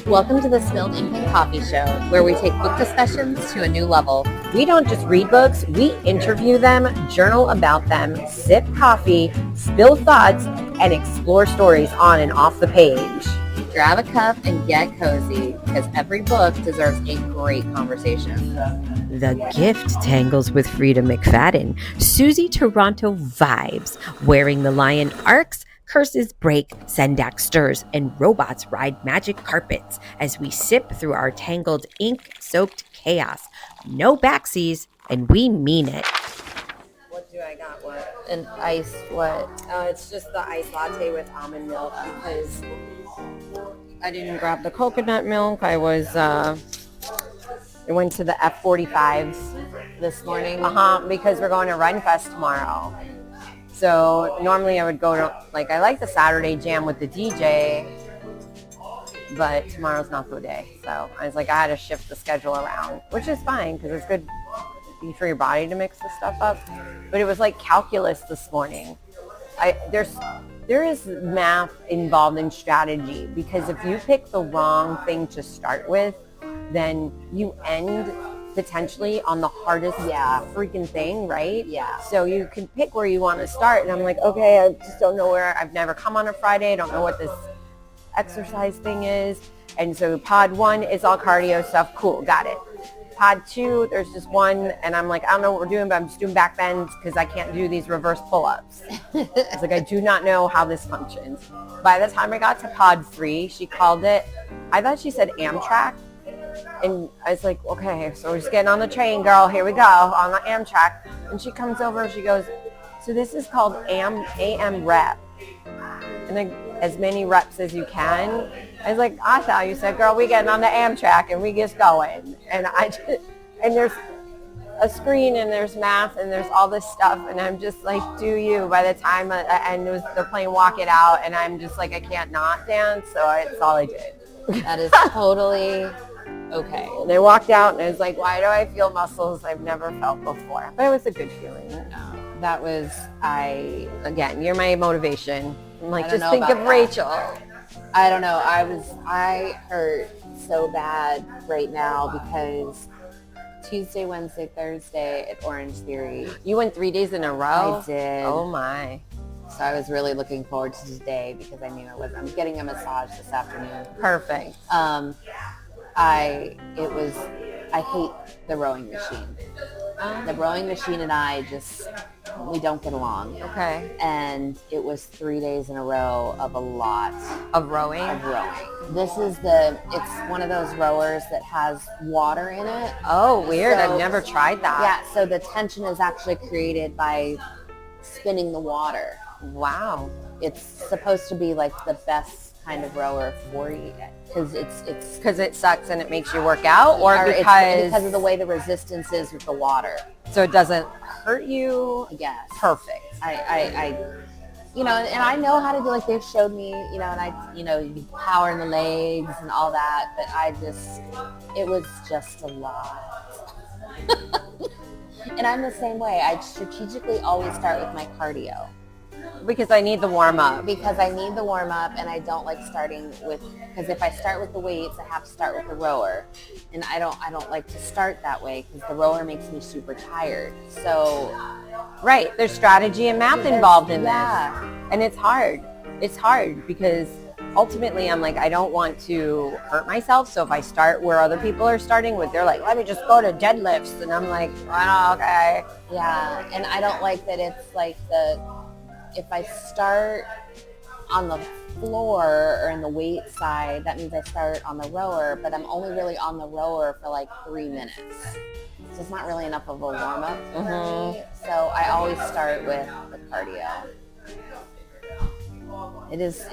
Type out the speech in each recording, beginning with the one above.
Welcome to the Spilled Ink and Coffee Show, where we take book discussions to a new level. We don't just read books, we interview them, journal about them, sip coffee, spill thoughts, and explore stories on and off the page. Grab a cup and get cozy, because every book deserves a great conversation. The gift tangles with Freida McFadden, Suzy Toronto vibes, wearing the lion arcs, curses break, Sendak stirs, and robots ride magic carpets as we sip through our tangled ink-soaked chaos. No backies, and we mean it. What do I got? What? An ice what? It's just the iced latte with almond milk because I didn't grab the coconut milk. I went to the F45s this morning because we're going to Run Fest tomorrow. So normally I would go to, I like the Saturday jam with the DJ, but tomorrow's not the day. So I was like, I had to shift the schedule around, which is fine because it's good for your body to mix the stuff up. But it was like calculus this morning. There is math involved in strategy because if you pick the wrong thing to start with, then you end potentially on the hardest freaking thing, right? Yeah. So you can pick where you want to start. And I'm like, okay, I just don't know where. I've never come on a Friday. I don't know what this exercise thing is. And so pod 1 is all cardio stuff. Cool, got it. Pod 2, there's just one. And I'm like, I don't know what we're doing, but I'm just doing back bends because I can't do these reverse pull-ups. It's like, I do not know how this functions. By the time I got to pod 3, she called it, I thought she said Amtrak. And I was like, okay, so we're just getting on the train, girl. Here we go, on the Amtrak. And she comes over and she goes, so this is called AM rep. And then as many reps as you can. I was like, I thought you said, girl, we getting on the Amtrak and we just going. And and there's a screen and there's math and there's all this stuff. And I'm just like, do you? By the time they're playing Walk It Out. And I'm just like, I can't not dance. So that's all I did. That is totally okay. And I walked out and I was like, why do I feel muscles I've never felt before? But it was a good feeling. That was, again, you're my motivation. I'm like, just think of Rachel. I don't know. I hurt so bad right now because Tuesday, Wednesday, Thursday at Orange Theory. You went 3 days in a row? I did. Oh my. So I was really looking forward to today because I knew I'm getting a massage this afternoon. Perfect. I hate the rowing machine. The rowing machine and I we don't get along. Okay. And it was 3 days in a row of a lot of rowing. This is it's one of those rowers that has water in it. Oh, weird. So, I've never tried that. Yeah. So the tension is actually created by spinning the water. Wow. It's supposed to be like the best kind of rower for you because it's because it sucks and it makes you work out, or because of the way the resistance is with the water, so it doesn't hurt you. Yes. Perfect. I and I know how to do, like they've showed me, and I you power in the legs and all that, but it was just a lot. And I'm the same way. I strategically always start with my cardio. Because I need the warm up. And I don't like starting because if I start with the weights, I have to start with the rower. And I don't like to start that way because the rower makes me super tired. So, right, there's strategy and math involved in this. And it's hard. It's hard because ultimately I'm like, I don't want to hurt myself. So if I start where other people are starting with, they're like, let me just go to deadlifts. And I'm like, oh, okay. Yeah, and I don't like that it's like if I start on the floor or in the weight side, that means I start on the rower, but I'm only really on the rower for like 3 minutes. So it's not really enough of a warm-up for me. So I always start with the cardio. It's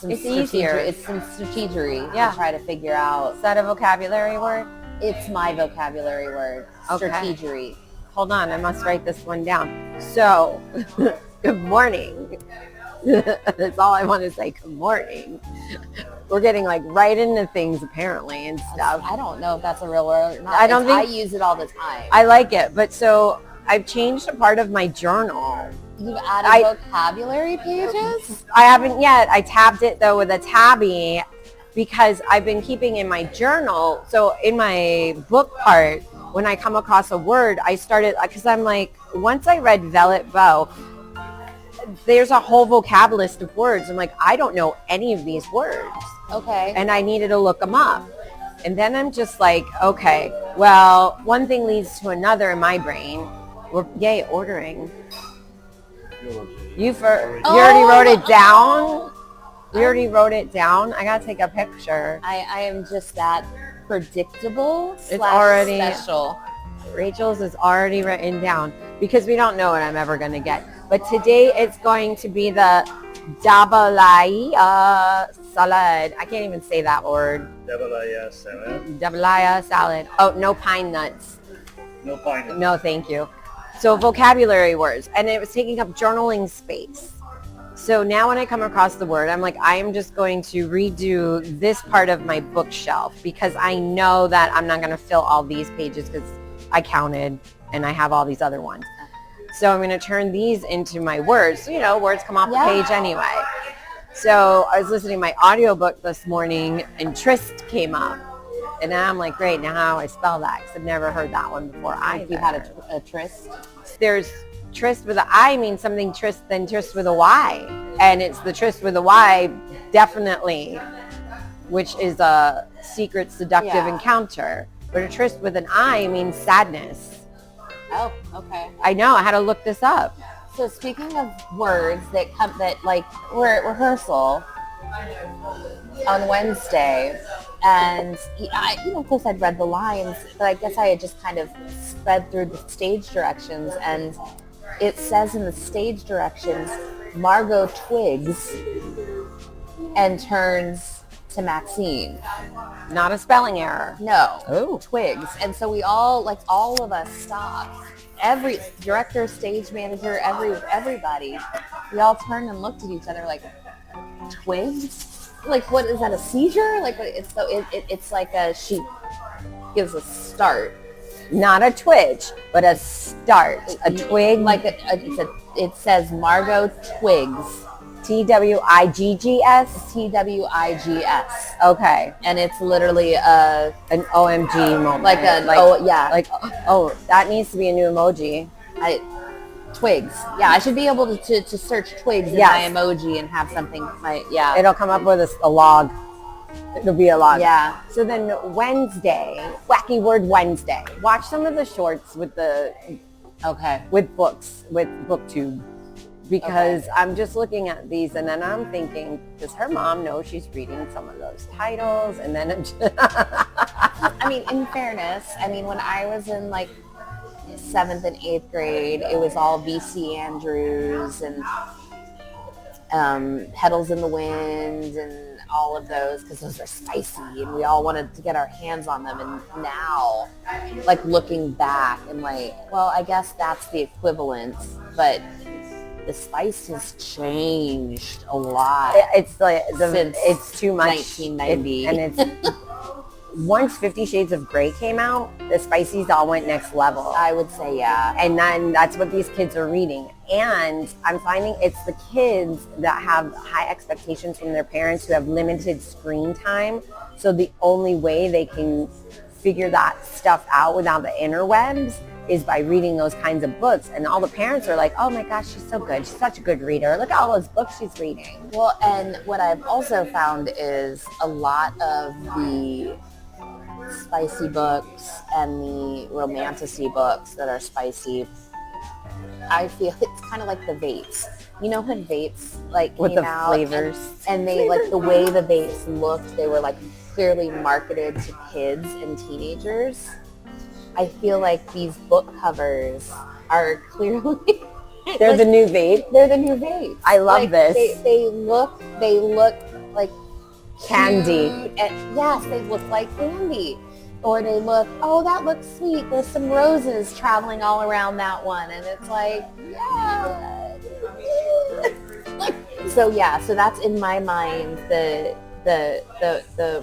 easier. It's some strategery to try to figure out. Is that a vocabulary word? It's my vocabulary word. Okay. Strategery. Hold on, I must write this one down. So, good morning. That's all I want to say. Good morning. We're getting right into things apparently and stuff. I don't know if that's a real word or not. I use it all the time. I like it, but so I've changed a part of my journal. You've added vocabulary pages? I haven't yet. I tabbed it though with a tabby, because I've been keeping in my journal. So in my book part, when I come across a word, I started, because I'm like, once I read Velvet Bow, there's a whole vocab list of words. I'm like, I don't know any of these words. Okay. And I needed to look them up. And then I'm just like, okay, well, one thing leads to another in my brain. Yay, ordering. You already wrote it down? You already wrote it down? I got to take a picture. I am just that predictable It's already special. Rachel's is already written down because we don't know what I'm ever going to get. But today it's going to be the Dabalaya salad. I can't even say that word. Dabalaya salad. Dabalaya salad. Oh, no pine nuts. No pine nuts. No, thank you. So vocabulary words. And it was taking up journaling space. So now when I come across the word, I'm like, I am just going to redo this part of my bookshelf because I know that I'm not going to fill all these pages because I counted and I have all these other ones. So I'm going to turn these into my words. So, you know, words come off the page anyway. So I was listening to my audiobook this morning and tryst came up. And now I'm like, great, now how do I spell that? Because I've never heard that one before either. You had a tryst? There's tryst with an I means something tryst than tryst with a Y. And it's the tryst with a Y, definitely, which is a secret seductive encounter. But a tryst with an I means sadness. Oh, okay. I know. I had to look this up. So speaking of words that we're at rehearsal on Wednesday, and of course I'd read the lines, but I guess I had just kind of sped through the stage directions, and it says in the stage directions, Margot twigs and turns to Maxine. Not a spelling error. No. Oh. Twigs. And so we all of us stopped. Every director, stage manager, everybody, we all turned and looked at each other like, twigs? Like, what is that, a seizure? Like, it's like she gives a start. Not a twitch, but a start. A twig. Like it says Margot Twigs. Twiggs? Twigs. Okay. And it's literally an OMG moment. That needs to be a new emoji. Twigs. Yeah, I should be able to search twigs in my emoji and have something. It'll come up with a log. It'll be a log. Yeah. So then Wednesday, Wacky Word Wednesday. Watch some of the shorts with books, with BookTube. Because I'm just looking at these and then I'm thinking, does her mom know she's reading some of those titles? And then I'm just I mean, in fairness, when I was in 7th and 8th grade, it was all V.C. Andrews and Petals in the Wind and all of those, because those are spicy and we all wanted to get our hands on them. And now, looking back and well, I guess that's the equivalent, but the spice has changed a lot. It's since it's too much. 1990. And it's once 50 Shades of Grey came out, the spices all went next level. I would say, yeah. And then that's what these kids are reading. And I'm finding it's the kids that have high expectations from their parents who have limited screen time. So the only way they can figure that stuff out without the interwebs is by reading those kinds of books. And all the parents are like, oh my gosh, she's so good. She's such a good reader. Look at all those books she's reading. Well, and what I've also found is a lot of the spicy books and the romantasy books that are spicy, I feel it's kind of like the vapes. You know when vapes with came the out flavors and they the way the vapes looked, they were clearly marketed to kids and teenagers. I feel like these book covers are clearly they're the new vape. They're the new vapes. I love this. They look like candy. And yes, they look like candy. Or they look, oh, that looks sweet. There's some roses traveling all around that one. And it's yeah. So that's in my mind the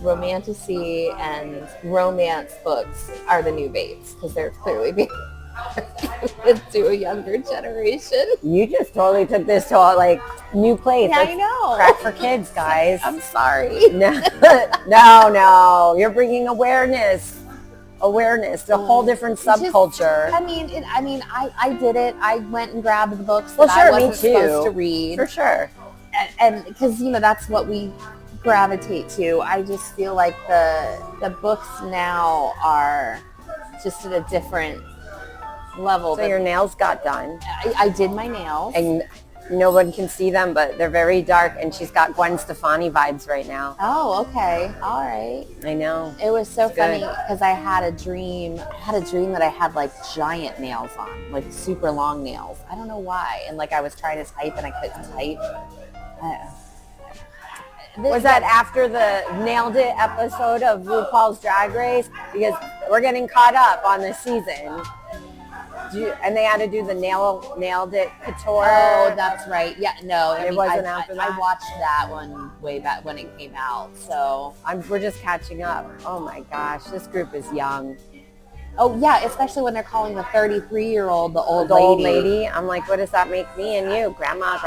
romantasy and romance books are the new vapes because they're clearly being to a younger generation. You just totally took this to a like new place. Yeah, I know. Crack for kids, guys. I'm sorry. No. You're bringing awareness, a whole different subculture. I did it. I went and grabbed the books Well, that sure, I wasn't me too. supposed to read. For sure. And because, that's what we gravitate to. I just feel like the books now are just at a different level. So your nails got done. I did my nails. And no one can see them, but they're very dark, and she's got Gwen Stefani vibes right now. Oh, okay. All right. I know. It was so funny because I had a dream that I had like giant nails on, like super long nails. I don't know why. And like I was trying to type and I couldn't type. Was that after the Nailed It episode of RuPaul's Drag Race? Because we're getting caught up on this season. And they had to do the Nailed It couture. Oh, that's right. Yeah, no. It wasn't after that? I watched that one way back when it came out. So we're just catching up. Oh my gosh, this group is young. Oh yeah, especially when they're calling the 33-year-old the old lady. I'm like, what does that make me and you? Grandma.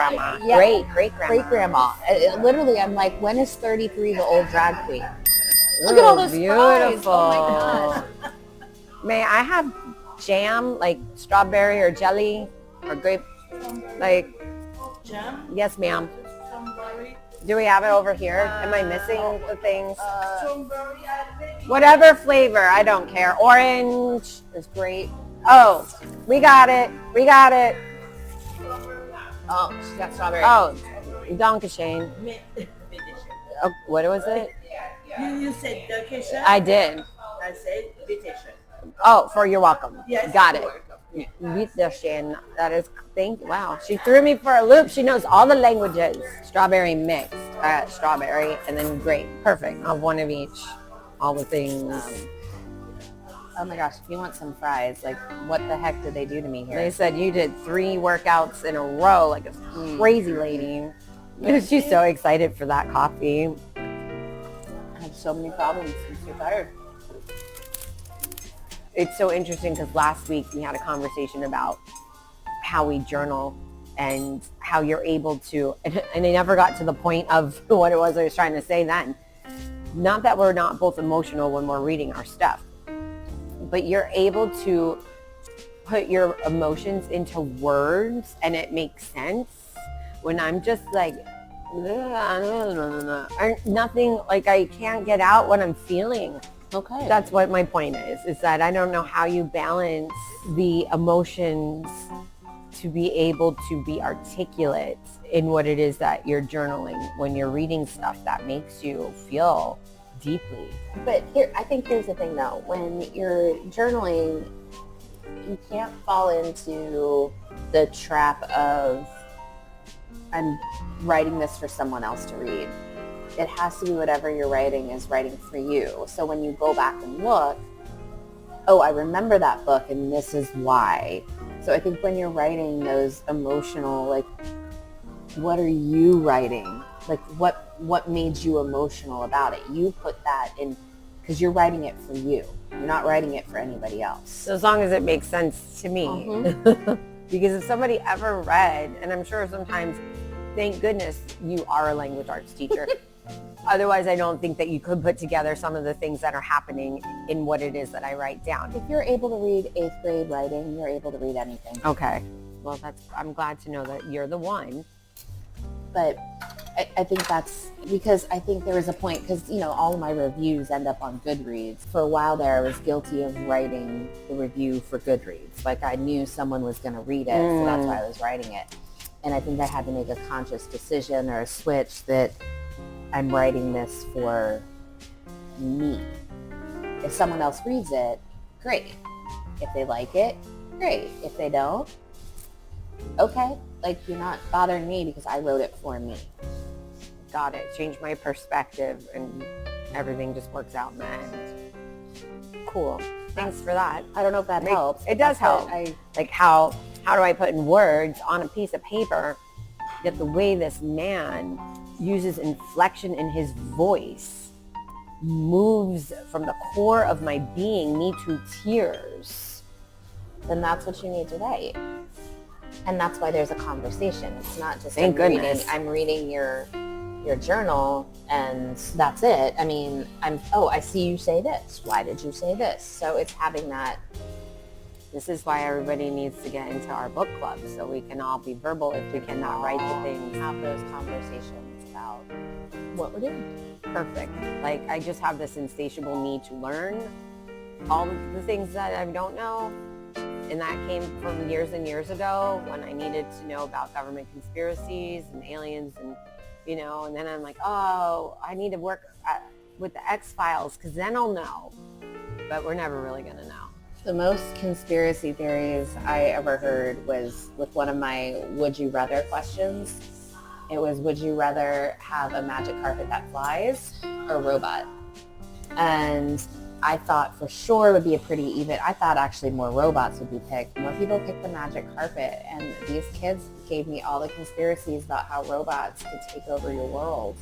Yeah. Great grandma. Great grandma. Literally, I'm like, when is 33 the old drag queen? Look at all those beautiful. fries. Oh my gosh. May I have jam, like strawberry or jelly or grape? Like Jam? Yes, ma'am. Strawberry. Do we have it over here? Am I missing the things? Strawberry. Whatever flavor, I don't care. Orange is great. Oh, we got it. Oh, she's got strawberry. Oh, Dankeschön. Oh, what was it? You said Dankeschön? I did. I said invitation. Oh, for you're welcome. Yes, Got it. you're welcome. Wiedersehen. That is, wow. She threw me for a loop. She knows all the languages. Strawberry mixed. Strawberry and then grape. Perfect. I'll have one of each. All the things. Oh my gosh, if you want some fries, like what the heck did they do to me here? They said you did 3 workouts in a row like a crazy lady. She's so excited for that coffee. I have so many problems. I'm so tired. It's so interesting because last week we had a conversation about how we journal and how you're able to, and I never got to the point of what it was I was trying to say then. Not that we're not both emotional when we're reading our stuff, but you're able to put your emotions into words and it makes sense. When I'm just like, nothing, like I can't get out what I'm feeling. Okay. That's what my point is that I don't know how you balance the emotions to be able to be articulate in what it is that you're journaling when you're reading stuff that makes you feel deeply. But I think here's the thing though, when you're journaling, you can't fall into the trap of, I'm writing this for someone else to read. It has to be whatever you're writing is writing for you. So when you go back and look, oh, I remember that book and this is why. So I think when you're writing those emotional, like, what are you writing? Like, what made you emotional about it? You put that in, because you're writing it for you. You're not writing it for anybody else. So as long as it makes sense to me. Mm-hmm. Because if somebody ever read, and I'm sure sometimes, thank goodness you are a language arts teacher. Otherwise, I don't think that you could put together some of the things that are happening in what it is that I write down. If you're able to read 8th grade writing, you're able to read anything. Okay. Well, I'm glad to know that you're the one. But I think that's because I think there was a point, because, all of my reviews end up on Goodreads. For a while there, I was guilty of writing the review for Goodreads. Like, I knew someone was going to read it, so that's why I was writing it. And I think I had to make a conscious decision or a switch that I'm writing this for me. If someone else reads it, great. If they like it, great. If they don't, okay. Like, you're not bothering me because I wrote it for me. Got it. Change my perspective and everything just works out in the end. Cool. Thanks for that. I don't know if that helps. It does help. Like how do I put in words on a piece of paper that the way this man uses inflection in his voice moves from the core of my being me to tears. then that's what you need to write. And that's why there's a conversation. It's not just Thank goodness. I'm reading your journal and that's it. I mean, I see you say this. Why did you say this? So it's having that. This is why everybody needs to get into our book club, so we can all be verbal if we cannot write the things. Have those conversations about what we're doing. Perfect. Like, I just have this insatiable need to learn all the things that I don't know. And that came from years and years ago when I needed to know about government conspiracies and aliens and, and then I'm like, oh, I need to work with the X-Files because then I'll know. But we're never really going to know. The most conspiracy theories I ever heard was with one of my would you rather questions. It was, would you rather have a magic carpet that flies or a robot? And I thought for sure it would be a pretty even. I thought actually more robots would be picked. More people picked the magic carpet. And these kids gave me all the conspiracies about how robots could take over your world.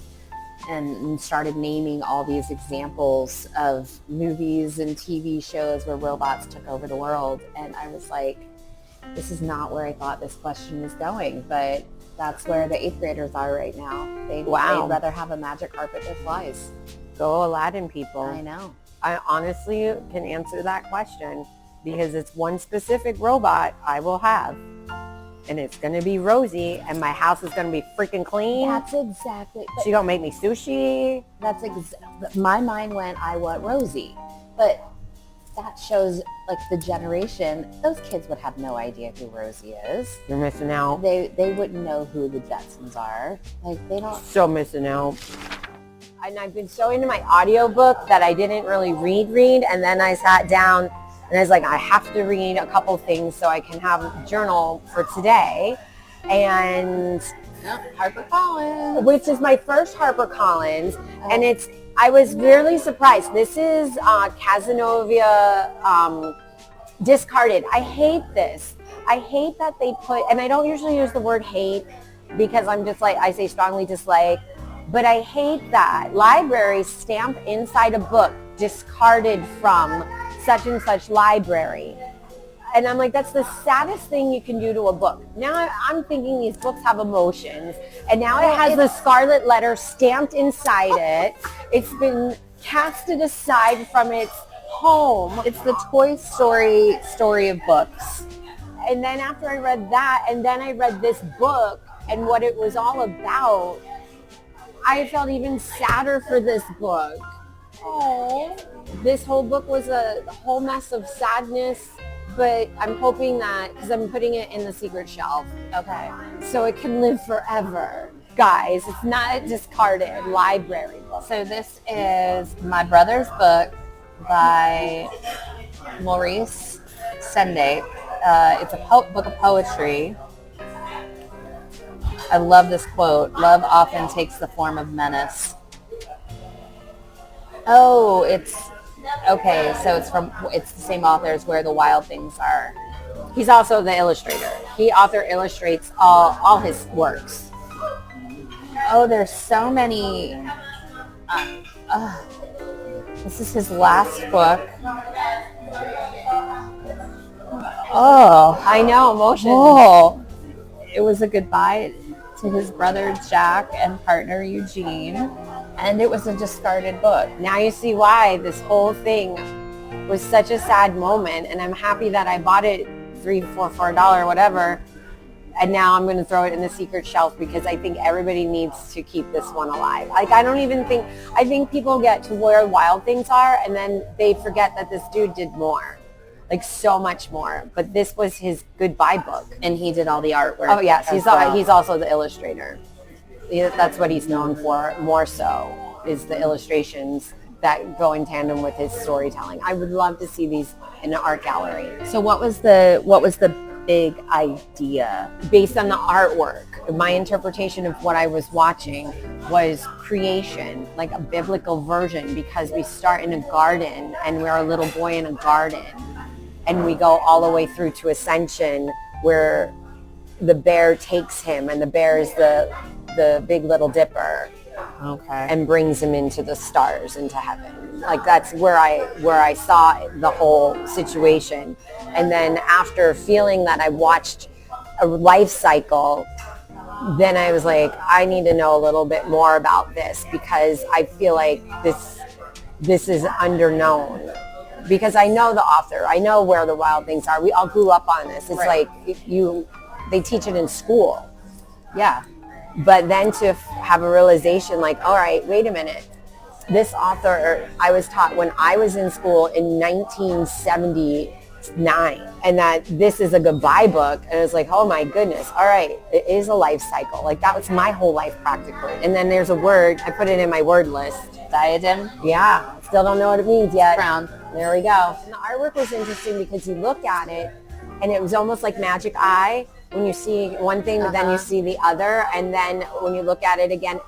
And started naming all these examples of movies and TV shows where robots took over the world. And I was like, this is not where I thought this question was going. But that's where the 8th graders are right now. They'd rather have a magic carpet that flies. Go Aladdin, people. I know. I honestly can answer that question because it's one specific robot I will have. And it's going to be Rosie, and my house is going to be freaking clean. That's exactly. She going to make me sushi. My mind went, I want Rosie. But that shows, like, the generation. Those kids would have no idea who Rosie is. You're missing out. They wouldn't know who the Jetsons are. Like, they don't. So missing out. And I've been so into my audiobook that I didn't really read. And then I sat down and I was like, I have to read a couple things so I can have a journal for today. And HarperCollins. Which is my first HarperCollins. Oh. And I was really surprised. This is Casanova Discarded. I hate this. I hate that they put, and I don't usually use the word hate because I'm just like, I say strongly dislike. But I hate that libraries stamp inside a book discarded from such and such library. And I'm like, that's the saddest thing you can do to a book. Now I'm thinking these books have emotions. And now it has the scarlet letter stamped inside it. It's been casted aside from its home. It's the Toy Story story of books. And then after I read that, and then I read this book and what it was all about, I felt even sadder for this book. Oh, this whole book was a whole mess of sadness, but I'm hoping that, because I'm putting it in the secret shelf. Okay. So it can live forever. Guys, it's not a discarded library book. So this is my brother's book by Maurice Sendak. It's a book of poetry. I love this quote. Love often takes the form of menace. Oh, okay. So it's the same author as Where the Wild Things Are. He's also the illustrator. He illustrates all his works. Oh, there's so many. This is his last book. Oh, I know, emotions. Oh, it was a goodbye to his brother Jack and partner Eugene, and it was a discarded book. Now you see why this whole thing was such a sad moment, and I'm happy that I bought it for a dollar, whatever, and now I'm going to throw it in the secret shelf because I think everybody needs to keep this one alive. Like, I think people get to Where Wild Things Are, and then they forget that this dude did more. Like, so much more. But this was his goodbye book. And he did all the artwork. Oh, yes. He's also the illustrator. That's what he's known for, more so, is the illustrations that go in tandem with his storytelling. I would love to see these in an art gallery. So what was the big idea? Based on the artwork, my interpretation of what I was watching was creation, like a biblical version, because we start in a garden and we're a little boy in a garden. And we go all the way through to Ascension, where the bear takes him, and the bear is the Big Little Dipper. Okay. and brings him into the stars, into heaven. Like that's where I saw the whole situation. And then after feeling that I watched a life cycle, then I was like, I need to know a little bit more about this, because I feel like this is underknown. Because I know the author, I know where the wild things are. We all grew up on this. It's Right. like they teach it in school. Yeah. But then to have a realization like, all right, wait a minute. This author, I was taught when I was in school in 1979, and that this is a goodbye book. And it's like, oh my goodness. All right. It is a life cycle. Like that was my whole life practically. And then there's a word, I put it in my word list. Diadem. Yeah. Still don't know what it means yet. Crown. There we go. And the artwork was interesting because you look at it and it was almost like magic eye. When you see one thing, but then you see the other. And then when you look at it again,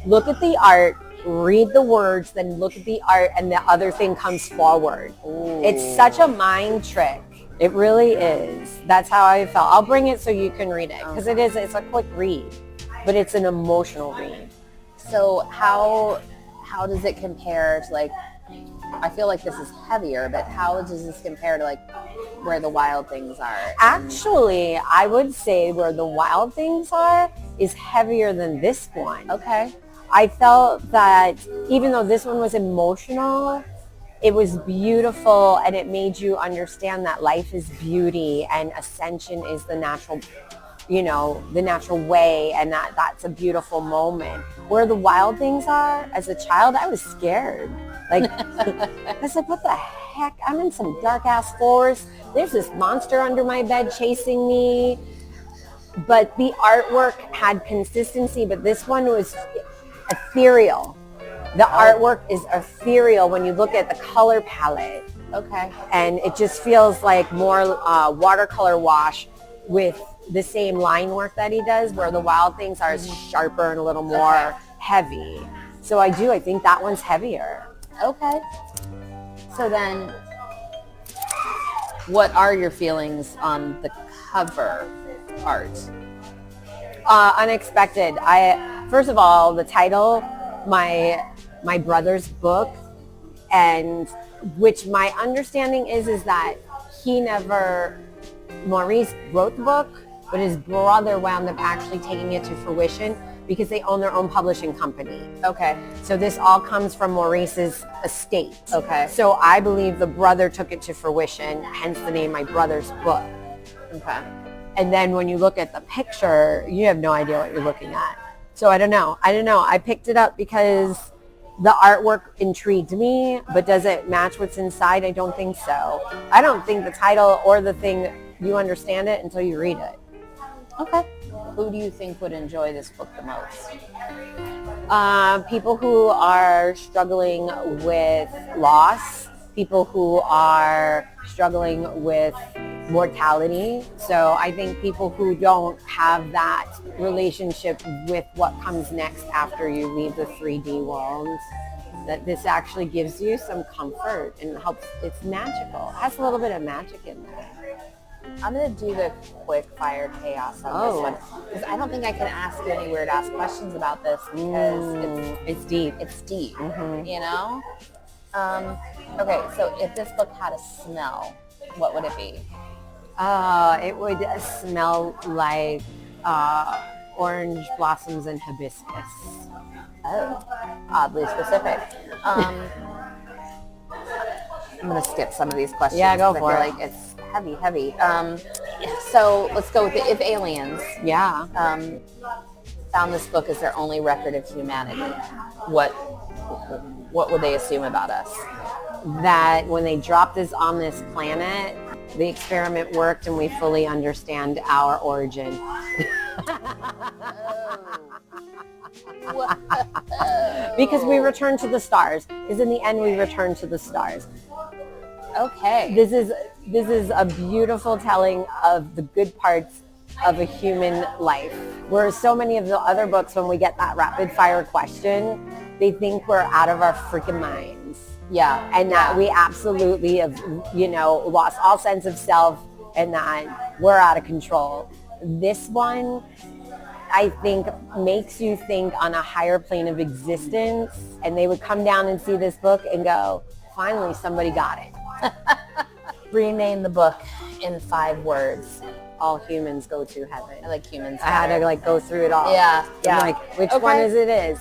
look at the art, read the words, then look at the art, and the other thing comes forward. Ooh. It's such a mind trick. It really is. That's how I felt. I'll bring it so you can read it, because it's a quick read, but it's an emotional read. So how does it compare to, like, I feel like this is heavier, but how does this compare to, like, Where the Wild Things Are? Actually, I would say Where the Wild Things Are is heavier than this one. Okay. I felt that even though this one was emotional, it was beautiful, and it made you understand that life is beauty and ascension is the natural, the natural way, and that's a beautiful moment. Where the Wild Things Are, as a child, I was scared. Like, I was like, what the heck? I'm in some dark-ass forest. There's this monster under my bed chasing me. But the artwork had consistency, but this one was ethereal. The artwork is ethereal when you look at the color palette. Okay. And it just feels like more watercolor wash with the same line work that he does, where the Wild Things Are sharper and a little more heavy. So I think that one's heavier. Okay. So then, what are your feelings on the cover art? Unexpected. First of all, the title, my brother's book, and which my understanding is that Maurice wrote the book, but his brother wound up actually taking it to fruition because they own their own publishing company. Okay. So this all comes from Maurice's estate. Okay. So I believe the brother took it to fruition, hence the name My Brother's Book. Okay. And then when you look at the picture, you have no idea what you're looking at. So I don't know. I picked it up because the artwork intrigued me, but does it match what's inside? I don't think so. I don't think the title or the thing, you understand it until you read it. Okay. Who do you think would enjoy this book the most? People who are struggling with loss, people who are struggling with mortality. So I think people who don't have that relationship with what comes next after you leave the 3D world, that this actually gives you some comfort and helps. It's magical. It has a little bit of magic in there. I'm going to do the quick fire chaos on this one, because I don't think I can ask you any weird ass questions about this, because it's deep. It's deep, you know? Okay, so if this book had a smell, what would it be? It would smell like orange blossoms and hibiscus. Oh, oddly specific. I'm going to skip some of these questions. Yeah, go for I it. feel like it's heavy. So let's go with the if aliens found this book as their only record of humanity, what would they assume about us? That when they dropped us on this planet, the experiment worked and we fully understand our origin. Because we return to the stars. Because in the end, we return to the stars. Okay. This is a beautiful telling of the good parts of a human life. Whereas so many of the other books, when we get that rapid fire question, they think we're out of our freaking minds. Yeah. And that we absolutely have, lost all sense of self and that we're out of control. This one, I think makes you think on a higher plane of existence, and they would come down and see this book and go, finally somebody got it. Rename the book in 5 words. All humans go to heaven. I like humans. I had to like go through it all. Yeah. I'm like, which one is it is?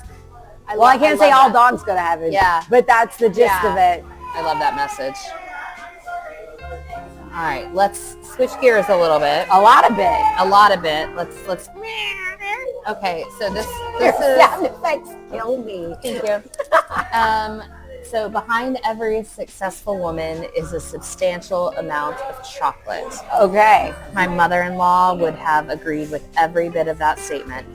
I I can't say love all that. dogs go to heaven. Yeah. But that's the gist of it. I love that message. All right, let's switch gears a little bit. A lot of it. A lot of it. Let's. Okay, so this Your is. sound effects kill me. Thank you. So behind every successful woman is a substantial amount of chocolate. Okay. My mother-in-law would have agreed with every bit of that statement.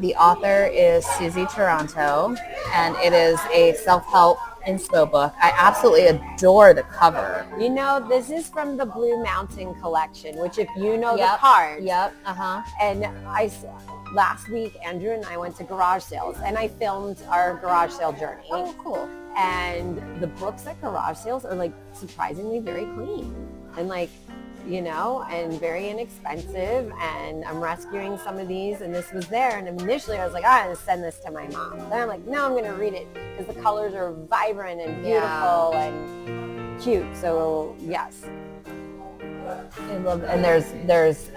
The author is Suzy Toronto, and it is a self-help inspo book. I absolutely adore the cover. You know, this is from the Blue Mountain collection, which if you know Yep. the cards. Yep. And last week, Andrew and I went to garage sales, and I filmed our garage sale journey. Oh, cool. And the books at garage sales are like surprisingly very clean and like, you know, and very inexpensive. And I'm rescuing some of these, and this was there. And initially I was like, I'm going to send this to my mom. Then I'm like, no, I'm going to read it because the colors are vibrant and beautiful and cute. So yes. I love, and there's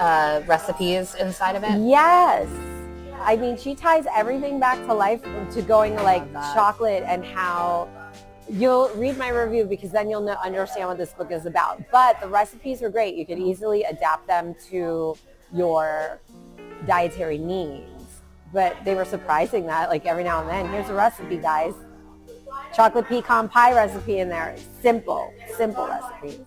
recipes inside of it. Yes. I mean, she ties everything back to life to going like that. chocolate, and how you'll read my review because then you'll understand what this book is about. But the recipes were great. You could easily adapt them to your dietary needs. But they were surprising that like every now and then, here's a recipe, guys. Chocolate pecan pie recipe in there. Simple recipe.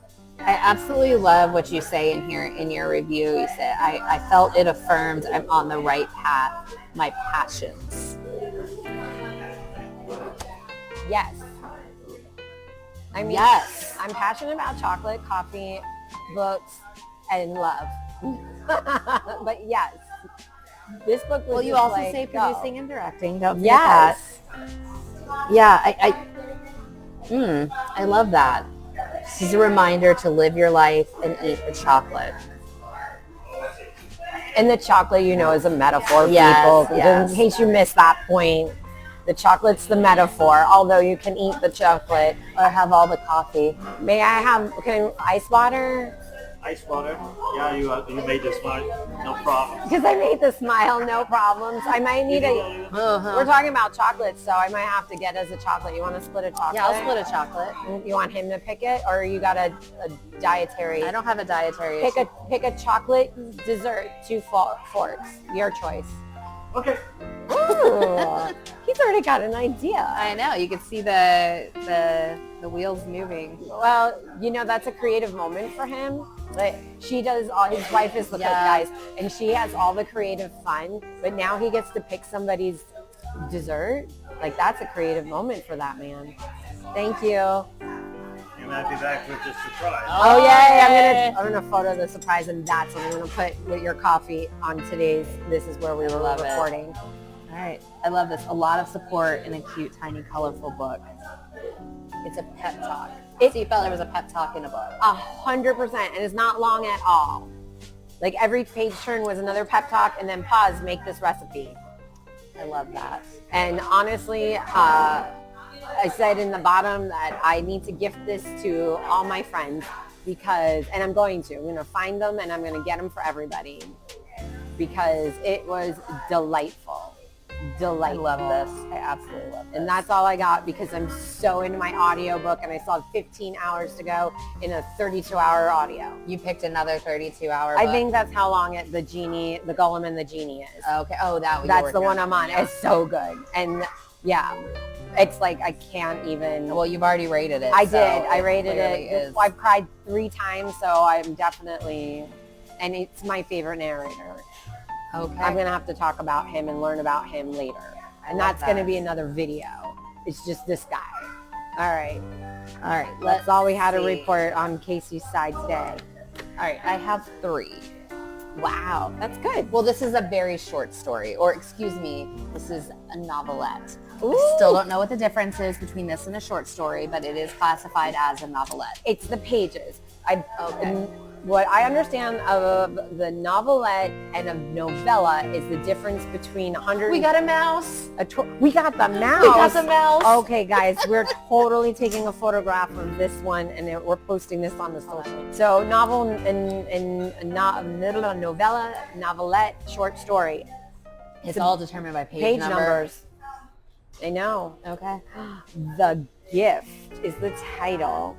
I absolutely love what you say in here in your review. You say, I felt it affirmed I'm on the right path, my passions. Yes. I mean, Yes. I'm passionate about chocolate, coffee, books, and love. But yes, this book was Well, you just also like, say go. producing and directing. Don't forget Yes. that. Yeah, I love that. This is a reminder to live your life and eat the chocolate. And the chocolate, you know, is a metaphor, Yes, people. yes. In case you missed that point, the chocolate's the metaphor, although you can eat the chocolate. Or have all the coffee. May I have ice water? Ice water. Yeah, you made this one. No problem. Because I made the smile, no problems. I might need a... We're talking about chocolate, so I might have to get us a chocolate. You want to split a chocolate? Yeah, I'll split a chocolate. You want him to pick it, or you got a dietary? I don't have a dietary Pick issue. a chocolate dessert, 2 forks. Your choice. Okay. Ooh, he's already got an idea. I know. You can see the wheels moving. Well, you know, that's a creative moment for him. Like, she does all, his wife is the cook, Yeah. guys, and she has all the creative fun, but now he gets to pick somebody's dessert. Like, that's a creative moment for that man. Thank you. You might be back with the surprise. Oh yeah, I'm gonna photo the surprise, and that's what I'm gonna put with your coffee on today's. This is where we were Love it. recording. All right. I love this. A lot of support in a cute, tiny, colorful book. It's a pep talk. So you felt there was a pep talk in a book. 100%, and it's not long at all. Like every page turn was another pep talk, and then pause, make this recipe. I love that. And honestly, I said in the bottom that I need to gift this to all my friends because, and I'm going to find them and I'm going to get them for everybody because it was delightful. I love this. I absolutely love this. And that's all I got because I'm so into my audiobook and I still have 15 hours to go in a 32-hour audio. You picked another 32-hour I book? think that's how long the Golem and the Genie is. Okay. Oh, That's the one I'm on. It's so good. And yeah, it's like I can't even. Well, you've already rated it. I so did. I rated clearly it. is. I've cried 3 times, so I'm definitely, and it's my favorite narrator. Okay. I'm going to have to talk about him and learn about him later. And love that's going to that. be another video. It's just this guy. All right. All right. That's all we had to see. report on Casey's side today. All right. I have 3. Wow. That's good. Well, this is a very short story, or excuse me, this is a novelette. Ooh. I still don't know what the difference is between this and a short story, but it is classified as a novelette. It's the pages. Okay. what I understand of the novelette and a novella is the difference between 100. We got a mouse. We got the mouse. We got the mouse. Okay, guys, we're totally taking a photograph of this one, and we're posting this on the social. So novel and novella, novelette, short story. It's all determined by page numbers. I know. Okay. The Gift is the title.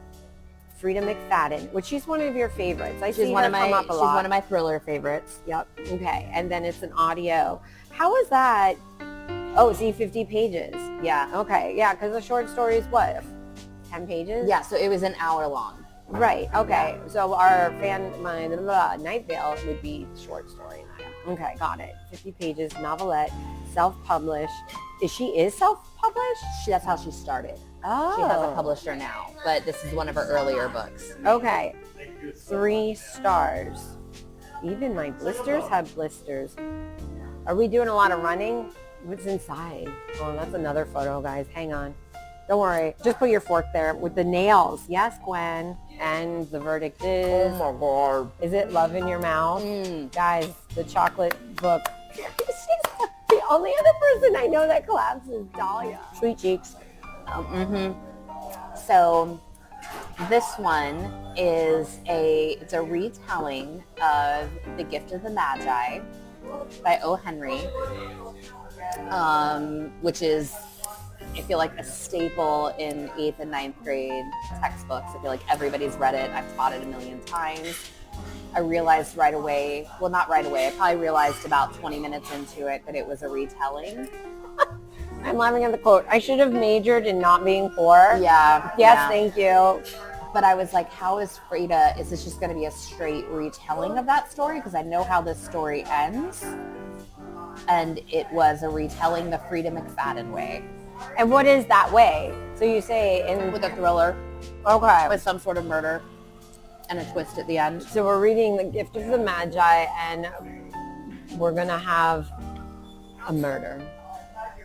Freida McFadden, which she's one of your favorites. She's one of my thriller favorites. Yep. Okay. And then it's an audio. How is that? Oh, see, 50 pages. Yeah. Okay. Yeah, because the short story is what? 10 pages? Yeah, so it was an hour long. Right. Okay. Yeah. So our Night Vale would be short story. Okay, got it. 50 pages, novelette, self-published. She is self-published? That's how she started. Oh. She has a publisher now, but this is one of her earlier books. Okay. 3 stars. Even my blisters have blisters. Are we doing a lot of running? What's inside? Oh, that's another photo, guys. Hang on. Don't worry. Just put your fork there with the nails. Yes, Gwen. And the verdict is... Oh, my God. Is it Love in Your Mouth? Guys, the chocolate book. The only other person I know that collabs is Dahlia. Sweet cheeks. So this one is it's a retelling of The Gift of the Magi by O. Henry, which is, I feel like, a staple in 8th and 9th grade textbooks. I feel like everybody's read it. I've taught it a million times. I realized right away, well, not right away, I probably realized about 20 minutes into it that it was a retelling. I'm laughing at the quote. I should have majored in not being poor. Yeah. Yes, yeah. Thank you. But I was like, how is Freida, is this just going to be a straight retelling of that story? Because I know how this story ends. And it was a retelling the Freida McFadden way. And what is that way? So you say with a thriller. Okay. With some sort of murder and a twist at the end. So we're reading The Gift of the Magi, and we're going to have a murder.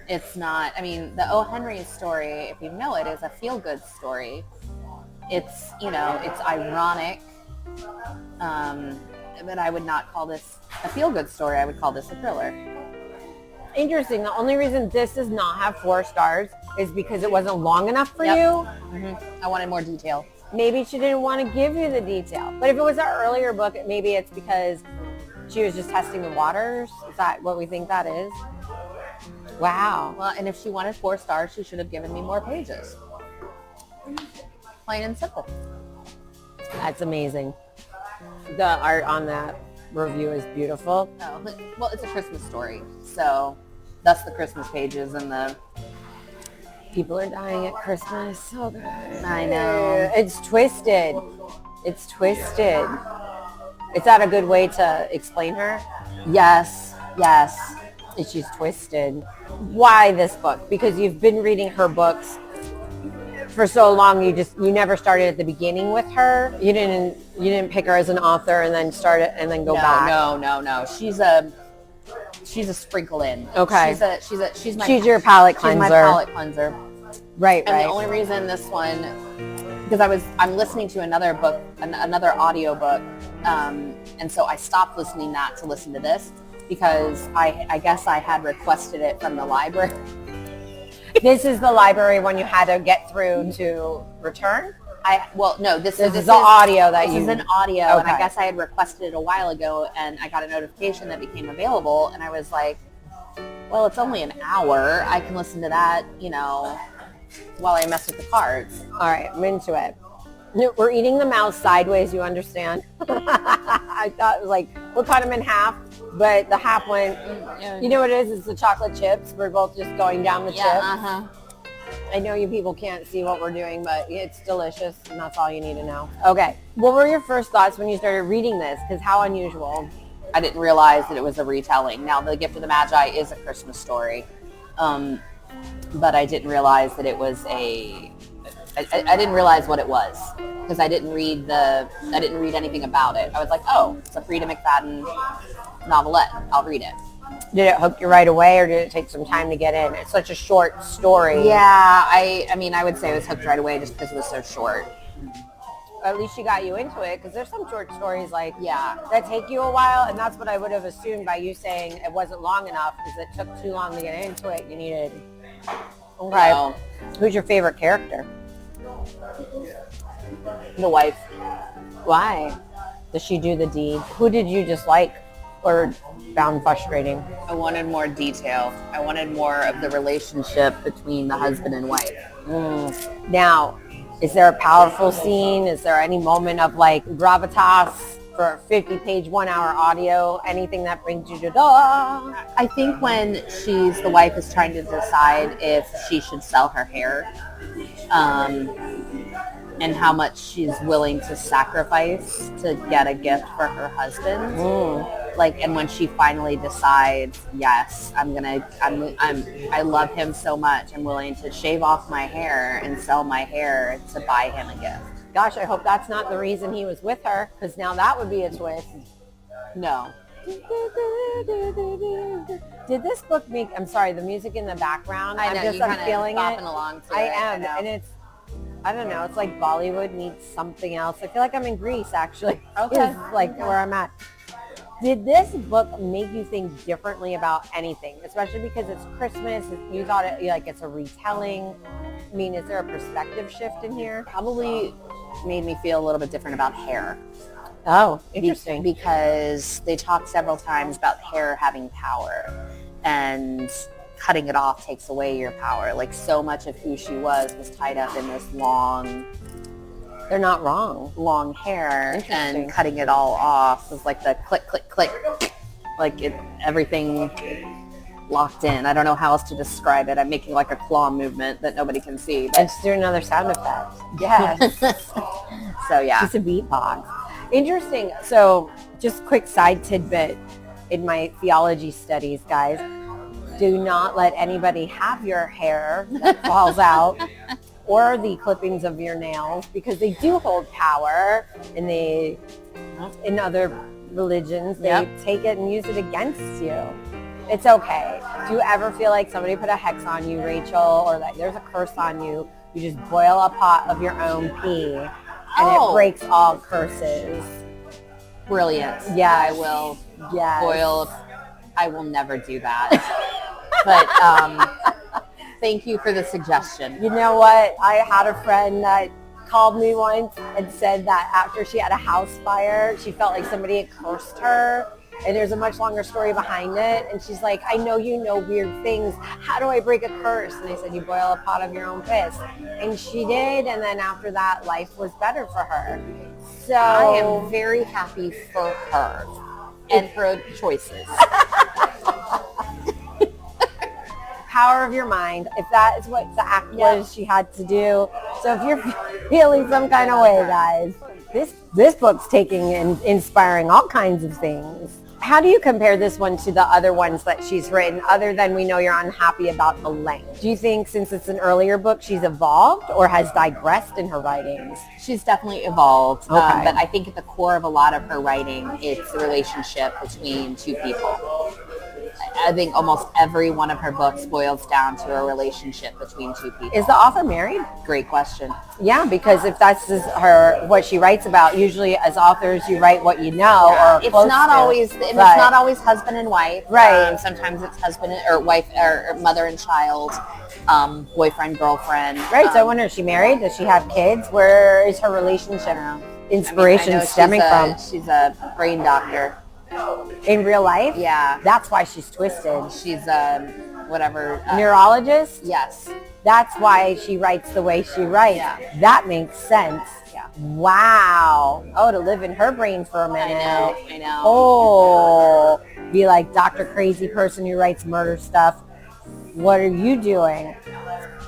It's not, I mean, the O. Henry story, if you know it, is a feel-good story. It's, it's ironic, but I would not call this a feel-good story. I would call this a thriller. Interesting. The only reason this does not have 4 stars is because it wasn't long enough for you. Mm-hmm. I wanted more detail. Maybe she didn't want to give you the detail. But if it was our earlier book, maybe it's because she was just testing the waters. Is that what we think that is? Wow. Well, and if she wanted 4 stars, she should have given me more pages. Plain and simple. That's amazing. The art on that review is beautiful. Oh, well, it's a Christmas story, so thus the Christmas pages and the... People are dying at Christmas. So good. I know. It's twisted. It's twisted. Is that a good way to explain her? Yes. Yes. She's twisted. Why this book? Because you've been reading her books for so long. You never started at the beginning with her. You didn't pick her as an author and then start it and then go back. No. She's a sprinkle in. Okay. She's your palate cleanser. She's my palate cleanser. Right. And the only reason this one, because I'm listening to another book, another audio book, and so I stopped listening to listen to this. Because I guess I had requested it from the library. This is the library one you had to get through to return? This is the audio that This is an audio, okay. And I guess I had requested it a while ago, and I got a notification that became available, and I was like, well, it's only an hour. I can listen to that, while I mess with the cards. All right, I'm into it. We're eating the mouse sideways, you understand? I thought it was like, we'll cut them in half, but the half went, you know what it is? It's the chocolate chips. We're both just going down the chips. I know you people can't see what we're doing, but it's delicious, and that's all you need to know. Okay, what were your first thoughts when you started reading this? Because how unusual. I didn't realize that it was a retelling. Now, The Gift of the Magi is a Christmas story, but I didn't realize that it was I didn't realize what it was because I didn't read anything about it. I was like, oh, it's a Freida McFadden novelette. I'll read it. Did it hook you right away, or did it take some time to get in? It's such a short story. Yeah, I would say I was hooked right away just because it was so short. at least she got you into it, because there's some short stories like Yeah. that take you a while, and that's what I would have assumed by you saying it wasn't long enough, because it took too long to get into it. You needed. Okay. No. Who's your favorite character? The wife. Why? Does she do the deed? Who did you dislike or found frustrating? I wanted more detail. I wanted more of the relationship between the husband and wife. Now, is there a powerful scene? Is there any moment of like gravitas for a 50-page, 1-hour audio? Anything that brings you to I think when the wife is trying to decide if she should sell her hair, and how much she's willing to sacrifice to get a gift for her husband. Like, and when she finally decides, yes, I love him so much, I'm willing to shave off my hair and sell my hair to buy him a gift. Gosh, I hope that's not the reason he was with her, because now that would be a twist. No. Did this book make, I'm sorry, the music in the background, I know, I'm you're feeling it. along to I it. am, know. and it's, I don't know, it's like Bollywood meets something else. I feel like I'm in Greece, actually. Okay. Is like where I'm at. Did this book make you think differently about anything, especially because it's Christmas? You thought it like it's a retelling. I mean, is there a perspective shift in here? Probably made me feel a little bit different about hair. Oh, interesting. Because they talk several times about hair having power, and cutting it off takes away your power. Like, so much of who she was tied up in this long They're not wrong. long hair, Interesting. and cutting it all off was like the click, click, click, like everything locked in. I don't know how else to describe it. I'm making like a claw movement that nobody can see. But Let's do another sound effect. Yes. so yeah. Just a beatbox. Interesting. So just quick side tidbit in my theology studies, guys. Do not let anybody have your hair that falls out or the clippings of your nails, because they do hold power in other religions. They take it and use it against you. It's okay. Do you ever feel like somebody put a hex on you, Rachel, or that there's a curse on you? You just boil a pot of your own pee, and it breaks all curses. Brilliant. Yeah, I will boil. I will never do that. But thank you for the suggestion. You know what? I had a friend that called me once and said that after she had a house fire, she felt like somebody had cursed her. And there's a much longer story behind it. And she's like, I know you know weird things. How do I break a curse? And I said, you boil a pot of your own piss. And she did. And then after that, life was better for her. So I am very happy for her and her choices. Power of your mind. If that is what the act was she had to do. So if you're feeling some kind of way, guys, this book's taking and inspiring all kinds of things. How do you compare this one to the other ones that she's written, other than we know you're unhappy about the length? Do you think since it's an earlier book, she's evolved or has digressed in her writings? She's definitely evolved. Okay. But I think at the core of a lot of her writing, it's the relationship between two people. I think almost every one of her books boils down to a relationship between two people. Is the author married? Great question. Yeah, because if that's what she writes about, usually as authors you write what you know or It's close not to. always it's Right. not always husband and wife. Right. Sometimes it's husband or wife or mother and child, boyfriend, girlfriend. Right, so I wonder, is she married? Does she have kids? Where is her relationship inspiration I know stemming from? She's a brain doctor. In real life? Yeah. That's why she's twisted. She's whatever. Neurologist? Yes. That's why she writes the way she writes. Yeah. That makes sense. Yeah. Wow. Oh, to live in her brain for a minute. I know. Oh, be like Dr. Crazy Person who writes murder stuff. What are you doing?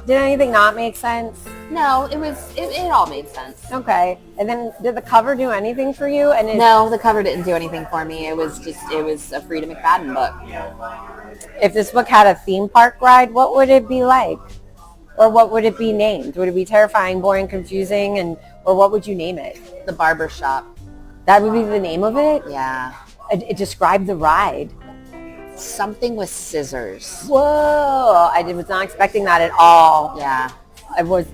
Did anything not make sense? No, it all made sense. Okay. And then did the cover do anything for you? And No, the cover didn't do anything for me. It was a Freida McFadden book. if this book had a theme park ride, what would it be like? Or what would it be named? Would it be terrifying, boring, confusing, or what would you name it? The Barber Shop. That would be the name of it? Yeah. It described the ride. Something with scissors. Whoa! I was not expecting that at all. Yeah. I was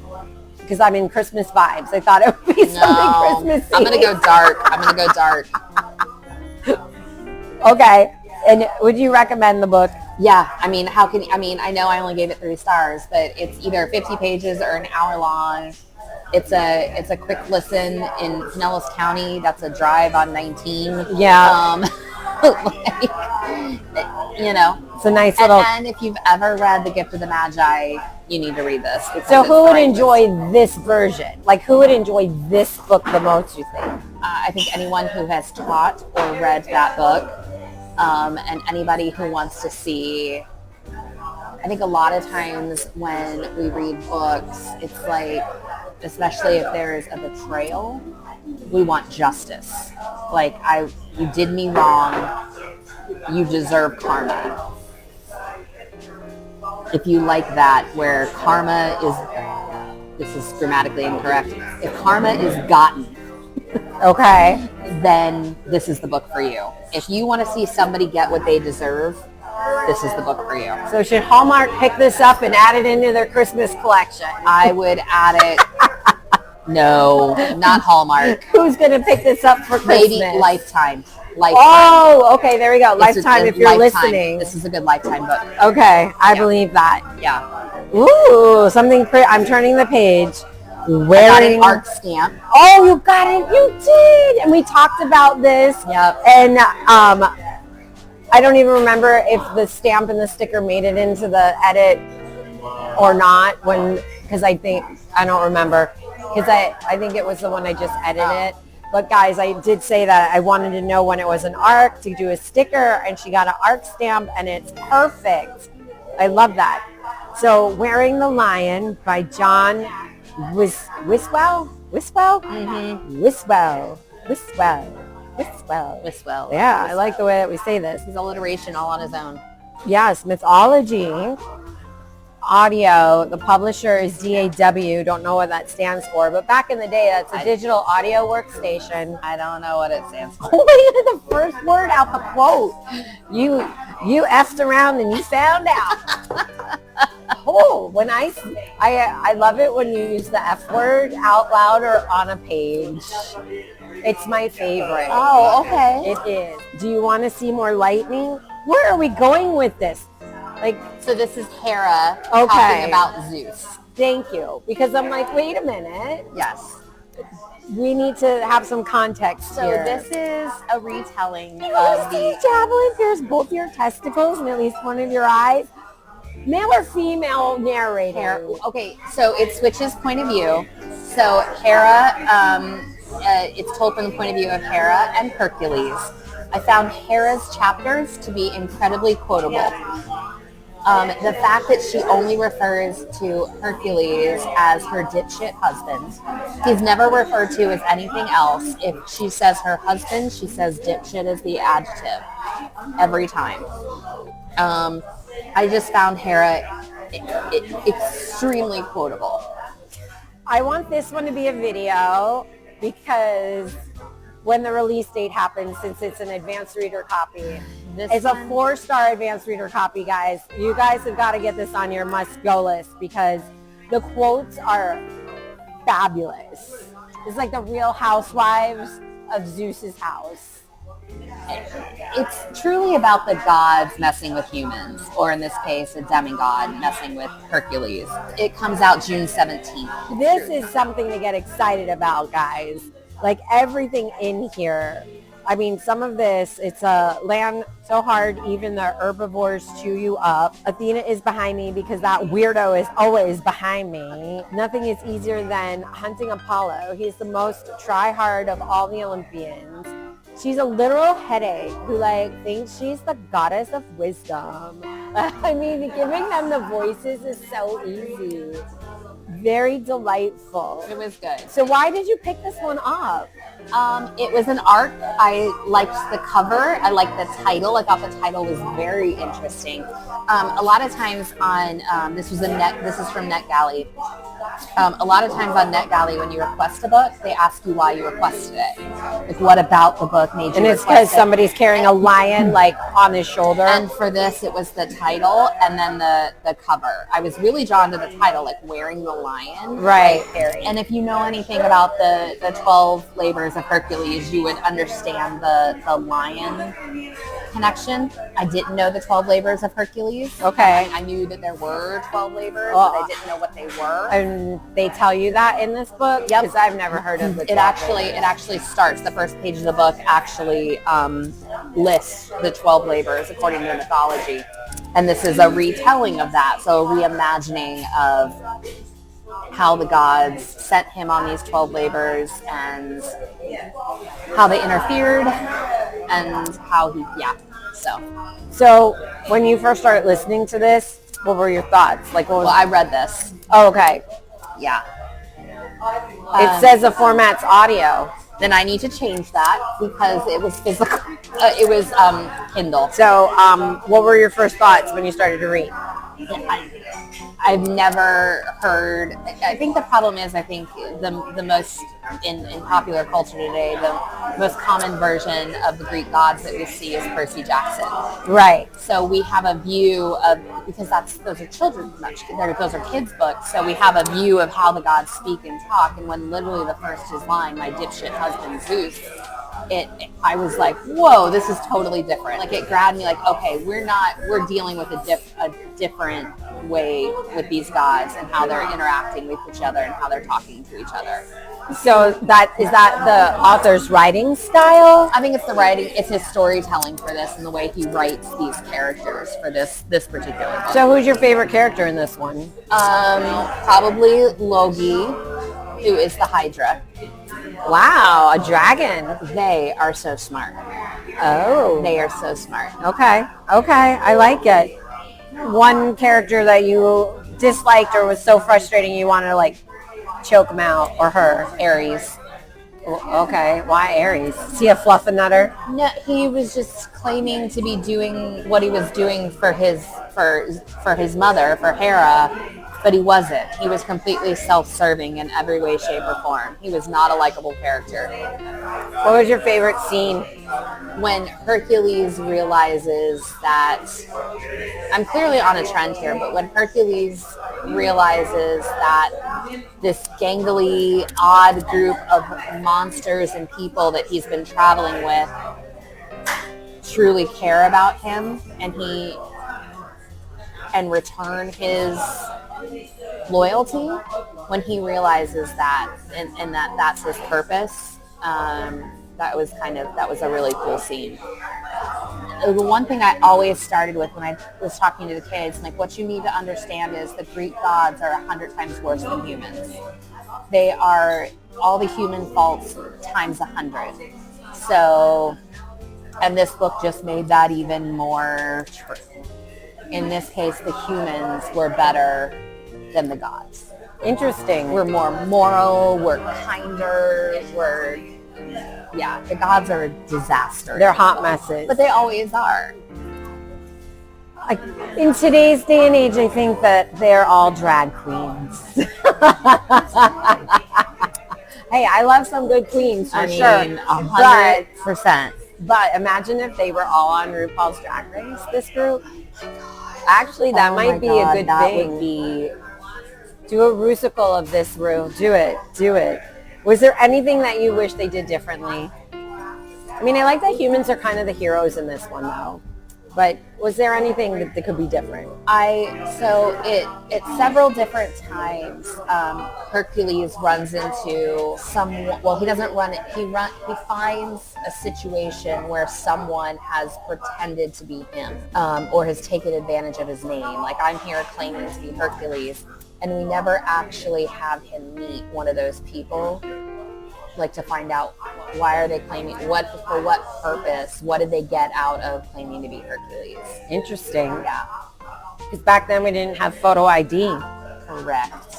because I'm in Christmas vibes. I thought it would be something Christmassy. I'm going to go dark. I'm going to go dark. Okay. And would you recommend the book? Yeah. I mean, I know I only gave it 3 stars, but it's either 50 pages or an hour long. It's a quick listen in Pinellas County. That's a drive on 19. Yeah. It's a nice little. And if you've ever read The Gift of the Magi, you need to read this. So who would enjoy this version? Like, who would enjoy this book the most, you think? I think anyone who has taught or read that book, and anybody who wants to see. I think a lot of times when we read books, it's like, especially if there's a betrayal, we want justice. Like, you did me wrong, you deserve karma. If you like that, where karma is, this is grammatically incorrect, if karma is gotten, okay, then this is the book for you. If you want to see somebody get what they deserve, this is the book for you. So should Hallmark pick this up and add it into their Christmas collection? I would add it. No, not Hallmark. Who's going to pick this up for Christmas? Maybe Lifetime. Oh, okay, there we go. Lifetime, if you're listening. This is a good Lifetime book. Okay, I believe that. Yeah. Ooh, something pretty. I'm turning the page. I got an art stamp. Oh, you got it. You did. And we talked about this. Yep. And I don't even remember if the stamp and the sticker made it into the edit or not. Because I don't remember. Because I think it was the one I just edited. But guys, I did say that I wanted to know when it was an ARC to do a sticker, and she got an ARC stamp, and it's perfect. I love that. So, Wearing the Lion by John Wiswell? Mm-hmm. Wiswell. Yeah, I like the way that we say this. His alliteration all on his own. Yes, mythology. Audio, the publisher is DAW, don't know what that stands for, but back in the day, that's a digital audio workstation. I don't know what it stands for. Only the first word out the quote. You effed around and you found out. When I love it when you use the F word out loud or on a page. It's my favorite. Oh, okay. It is. Do you want to see more lightning? Where are we going with this? So this is Hera talking about Zeus. Thank you. Because I'm like, wait a minute. Yes. We need to have some context here. So this is a retelling of the javelin. There's both your testicles and at least one of your eyes. Male or female narrator? Okay, so it switches point of view. So Hera, it's told from the point of view of Hera and Hercules. I found Hera's chapters to be incredibly quotable. The fact that she only refers to Hercules as her dipshit husband. He's never referred to as anything else. If she says her husband, she says dipshit as the adjective every time. I just found Hera extremely quotable. I want this one to be a video because when the release date happens, since it's an advanced reader copy. It's a 4-star advanced reader copy, guys. You guys have got to get this on your must-go list because the quotes are fabulous. It's like the Real Housewives of Zeus's house. It's truly about the gods messing with humans, or in this case, a demigod messing with Hercules. It comes out June 17th. This is something to get excited about, guys. Like everything in here. I mean, some of this, it's a land so hard even the herbivores chew you up. Athena is behind me because that weirdo is always behind me. Nothing is easier than hunting Apollo. He's the most try-hard of all the Olympians. She's a literal headache who thinks she's the goddess of wisdom. I mean, giving them the voices is so easy. Very delightful. It was good. So why did you pick this one up? It was an arc. I liked the cover. I liked the title. I thought the title was very interesting. A lot of times on this is from NetGalley. A lot of times on NetGalley, when you request a book, they ask you why you requested it. Like, what about the book made you And it's because somebody's carrying a lion on his shoulder. And for this, it was the title and then the cover. I was really drawn to the title, Wearing the Lion. lion. Right. And if you know anything about the 12 labors of Hercules, you would understand the lion connection. I didn't know the 12 labors of Hercules. Okay. I knew that there were 12 labors, but I didn't know what they were. And they tell you that in this book? Yep. Because I've never heard of the 12 It actually starts, the first page of the book actually lists the 12 labors according to the mythology. And this is a retelling of that, so a reimagining of how the gods sent him on these 12 labors and how they interfered and how he, So when you first started listening to this, what were your thoughts? Like, what was... Well, I read this. Oh, okay. Yeah. It says the format's audio. Then I need to change that because it was physical. It was Kindle. So what were your first thoughts when you started to read? I've never heard. I think the problem is, I think the most in popular culture today, the most common version of the Greek gods that we see is Percy Jackson. Right. So we have a view of, because those are children's books, those are kids' books. So we have a view of how the gods speak and talk. And when literally the first is line, my dipshit husband Zeus, I was like, whoa, this is totally different. Like, it grabbed me like, okay, we're dealing with a different way with these gods and how they're interacting with each other and how they're talking to each other. So is that the author's writing style? I think it's the writing, it's his storytelling for this and the way he writes these characters for this particular book. So who's your favorite character in this one? Probably Logi, who is the Hydra. Wow, a dragon. They are so smart. Oh. They are so smart. Okay, I like it. One character that you disliked or was so frustrating you want to like choke him out, or her? Aries. Okay, why Aries? Is he a fluffernutter? No, he was just claiming to be doing what he was doing for his mother, for Hera, but he wasn't. He was completely self-serving in every way, shape, or form. He was not a likable character. What was your favorite scene? When Hercules realizes that, I'm clearly on a trend here, but when Hercules realizes that this gangly, odd group of monsters and people that he's been traveling with truly care about him and return his loyalty, when he realizes that and that's his purpose, that was a really cool scene. The one thing I always started with when I was talking to the kids, like, what you need to understand is the Greek gods are 100 times worse than humans. They are all the human faults times 100. So, and this book just made that even more true. In this case, the humans were better than the gods. Interesting. We're more moral, we're kinder, the gods are a disaster. They're hot messes. But they always are. In today's day and age, I think that they're all drag queens. Hey, I love some good queens for sure. 100%. But imagine if they were all on RuPaul's Drag Race, this group. Actually, that might be a good thing. Would be... Do a rusical of this, Ru. Do it. Was there anything that you wish they did differently? I mean, I like that humans are kind of the heroes in this one, though. But was there anything that could be different? So at several different times, Hercules runs into he doesn't run it. He finds a situation where someone has pretended to be him, or has taken advantage of his name. Like, I'm here claiming to be Hercules, and we never actually have him meet one of those people, like, to find out why are they claiming, for what purpose, what did they get out of claiming to be Hercules. Interesting. Yeah. Because back then we didn't have photo ID. Correct.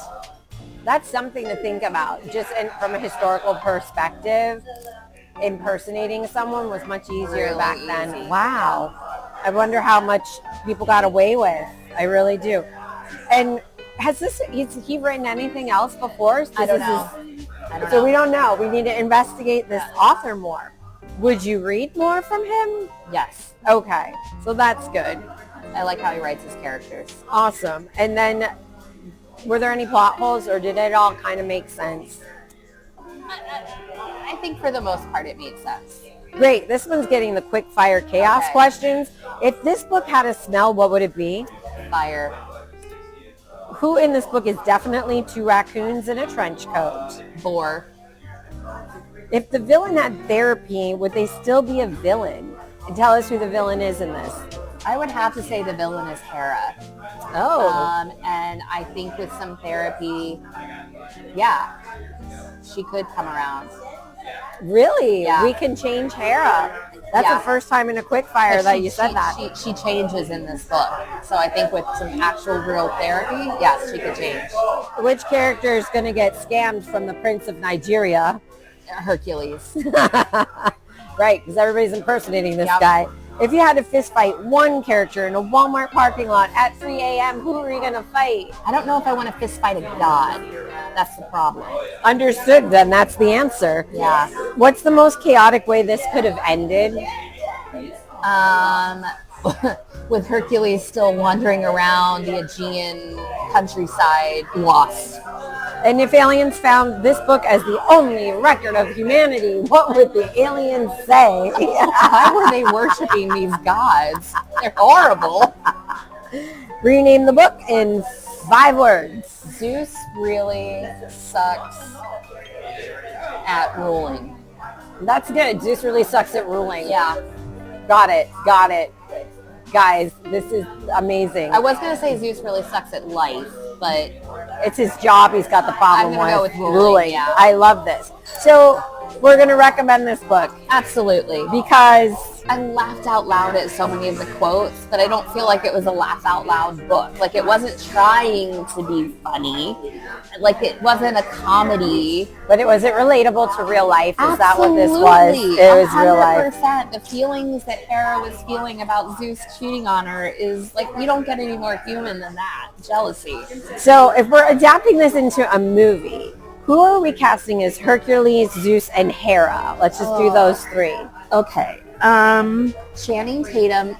That's something to think about. Just from a historical perspective, impersonating someone was much easier Really back then. easy. Wow. I wonder how much people got away with. I really do. And has he written anything else before? I don't know. So we don't know. We need to investigate this author more. Would you read more from him? Yes. Okay. So that's good. I like how he writes his characters. Awesome. And then Were there any plot holes, or did it all kind of make sense? I think for the most part it made sense. Great. This one's getting the quick fire chaos Okay. questions. If this book had a smell, what would it be? Fire. Who in this book is definitely 2 raccoons in a trench coat? Boar. If the villain had therapy, would they still be a villain? And tell us who the villain is in this. I would have to say the villain is Hera. Oh. And I think with some therapy, yeah, she could come around. Really? Yeah. We can change Hera. That's Yeah. the first time in a quick fire that you said that. She changes in this book. So I think with some actual real therapy, yes, she could change. Which character is going to get scammed from the Prince of Nigeria? Hercules. Right, because everybody's impersonating this Yep. guy. If you had to fist fight one character in a Walmart parking lot at 3 a.m., who are you going to fight? I don't know if I want to fist fight a god. That's the problem. Understood, then that's the answer. Yeah. What's the most chaotic way this could have ended? With Hercules still wandering around the Aegean countryside, lost. And if aliens found this book as the only record of humanity, what would the aliens say? Why were they worshiping these gods? They're horrible. Rename the book in 5 words. Zeus really sucks at ruling. That's good. Zeus really sucks at ruling. Yeah. Got it. Guys, this is amazing. I was going to say Zeus really sucks at life, but It's his job he's got the problem I'm gonna go with ruling. yeah. I love this. So we're going to recommend this book absolutely. because I laughed out loud at so many of the quotes, but I don't feel like it was a laugh out loud book. Like it wasn't trying to be funny. Like it wasn't a comedy. but was it relatable to real life? Is that what this was? Absolutely. It was real life. 100%. The feelings that Hera was feeling about Zeus cheating on her is like, you don't get any more human than that. Jealousy. So if we're adapting this into a movie, who are we casting as Hercules, Zeus, and Hera? Let's just do those 3. Okay. Channing Tatum.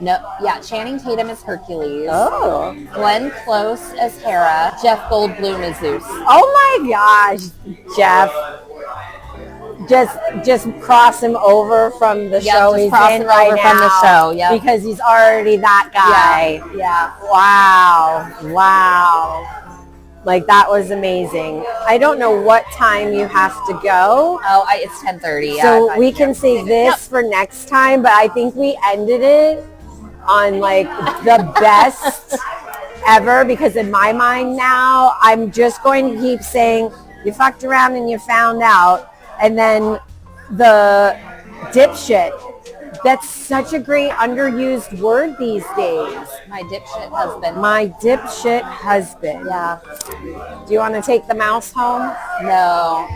Channing Tatum is Hercules. Oh. Glenn Close as Hera. Jeff Goldblum as Zeus. Oh my gosh, Jeff. Just cross him over from the show just he's cross in him right over now. from the show, yeah. Because he's already that guy. Yeah. Wow. Like that was amazing. I don't know what time you have to go. Oh, it's 10:30. So we can save this for next time, but I think we ended it on like the best ever because in my mind now, I'm just going to keep saying you fucked around and you found out. And then the dipshit. That's such a great underused word these days. My dipshit husband. My dipshit husband. Yeah. Do you want to take the mouse home? No,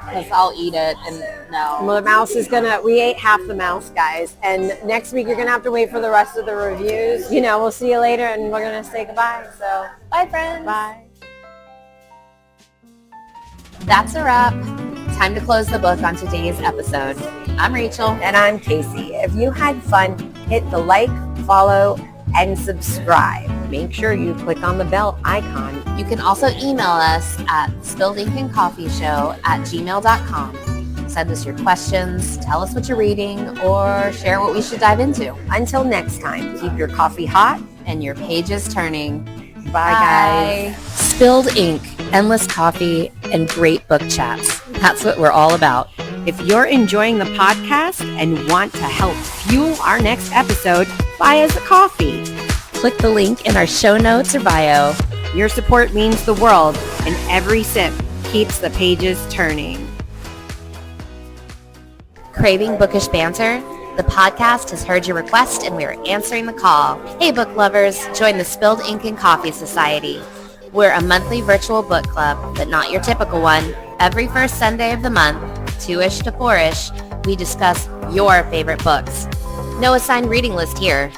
because I'll eat it and no. Well, the mouse is we ate half the mouse, guys. And next week you're going to have to wait for the rest of the reviews. We'll see you later and we're going to say goodbye. So, Bye, friends. bye. That's a wrap. Time to close the book on today's episode. I'm Rachel. And I'm Casey. If you had fun, hit the like, follow, and subscribe. Make sure you click on the bell icon. You can also email us at spilledinkyandcoffeeshow@gmail.com. Send us your questions, tell us what you're reading, or share what we should dive into. Until next time, keep your coffee hot. And your pages turning. Bye, guys. Spilled ink, endless coffee, and great book chats. That's what we're all about. If you're enjoying the podcast and want to help fuel our next episode, buy us a coffee. Click the link in our show notes or bio. Your support means the world, and every sip keeps the pages turning. Craving bookish banter? The podcast has heard your request and we are answering the call. Hey book lovers, join the Spilled Ink and Coffee Society. We're a monthly virtual book club, but not your typical one. Every first Sunday of the month, 2-ish to 4-ish, we discuss your favorite books. No assigned reading list here.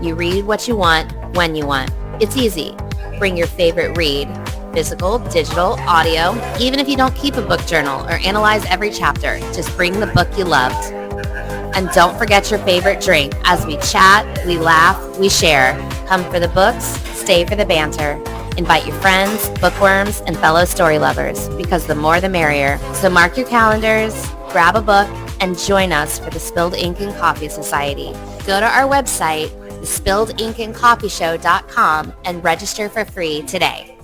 You read what you want, when you want. It's easy. Bring your favorite read. Physical, digital, audio. Even if you don't keep a book journal or analyze every chapter, just bring the book you loved. And don't forget your favorite drink. As we chat, we laugh, we share. Come for the books, stay for the banter. Invite your friends, bookworms, and fellow story lovers, because the more the merrier. So mark your calendars, grab a book, and join us for the Spilled Ink and Coffee Society. Go to our website, thespilledinkancofeeshow.com, and register for free today.